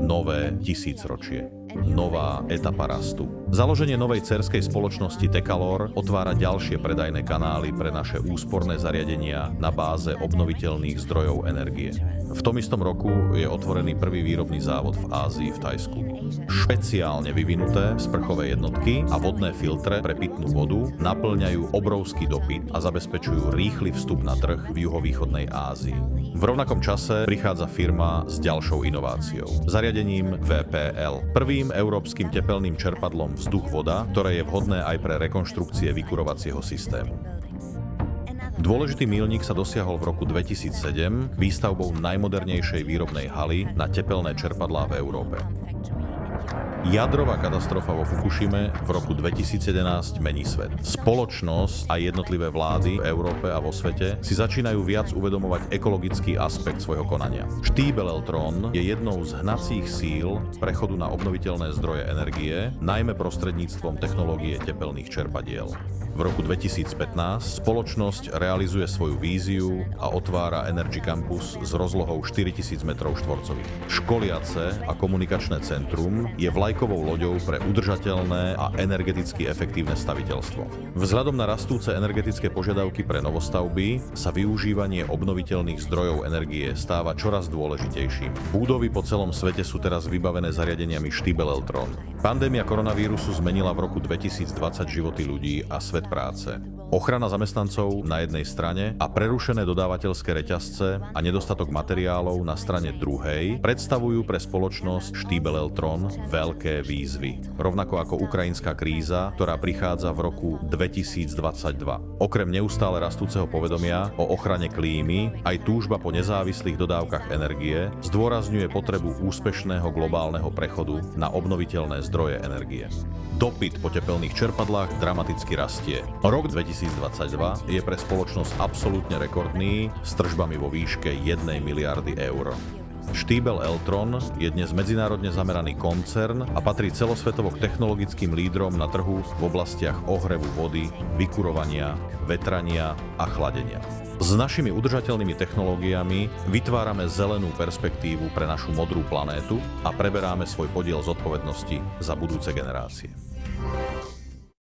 nové tisícročie. Nová etapa rastu. Založenie novej dcérskej spoločnosti Tekalor otvára ďalšie predajné kanály pre naše úsporné zariadenia na báze obnoviteľných zdrojov energie. V tom istom roku je otvorený prvý výrobný závod v Ázii v Thajsku. Špeciálne vyvinuté sprchové jednotky a vodné filtre pre pitnú vodu naplňajú obrovský dopyt a zabezpečujú rýchly vstup na trh v juhovýchodnej Ázii. V rovnakom čase prichádza firma s ďalšou inováciou. Zariadením VPL, prvým európskym tepelným čerpadlom vzduch-voda, ktoré je vhodné aj pre rekonštrukcie vykurovacieho systému. Dôležitý míľnik sa dosiahol v roku 2007 výstavbou najmodernejšej výrobnej haly na tepelné čerpadlá v Európe. Jadrová katastrofa vo Fukušime v roku 2011 mení svet. Spoločnosť a jednotlivé vlády v Európe a vo svete si začínajú viac uvedomovať ekologický aspekt svojho konania. Štýbeleltron je jednou z hnacích síl prechodu na obnoviteľné zdroje energie, najmä prostredníctvom technológie tepelných čerpadiel. V roku 2015 spoločnosť realizuje svoju víziu a otvára Energy Campus s rozlohou 4000 m2. Školiace a komunikačné centrum je vlajkovou loďou pre udržateľné a energeticky efektívne staviteľstvo. Vzhľadom na rastúce energetické požiadavky pre novostavby sa využívanie obnoviteľných zdrojov energie stáva čoraz dôležitejším. Budovy po celom svete sú teraz vybavené zariadeniami Štýbeleltron. Pandémia koronavírusu zmenila v roku 2020 životy ľudí a svet práce. Ochrana zamestnancov na jednej strane a prerušené dodávateľské reťazce a nedostatok materiálov na strane druhej predstavujú pre spoločnosť Štýbeleltron veľké výzvy. Rovnako ako ukrajinská kríza, ktorá prichádza v roku 2022. Okrem neustále rastúceho povedomia o ochrane klímy, aj túžba po nezávislých dodávkach energie zdôrazňuje potrebu úspešného globálneho prechodu na obnoviteľné zdroje energie. Dopyt po tepelných čerpadlách dramaticky rastie. Rok 2022 je pre spoločnosť absolútne rekordný s tržbami vo výške 1 miliardy eur. Štýbeleltron je dnes medzinárodne zameraný koncern a patrí celosvetovo k technologickým lídrom na trhu v oblastiach ohrevu vody, vykurovania, vetrania a chladenia. S našimi udržateľnými technológiami vytvárame zelenú perspektívu pre našu modrú planétu a preberáme svoj podiel zodpovednosti za budúce generácie.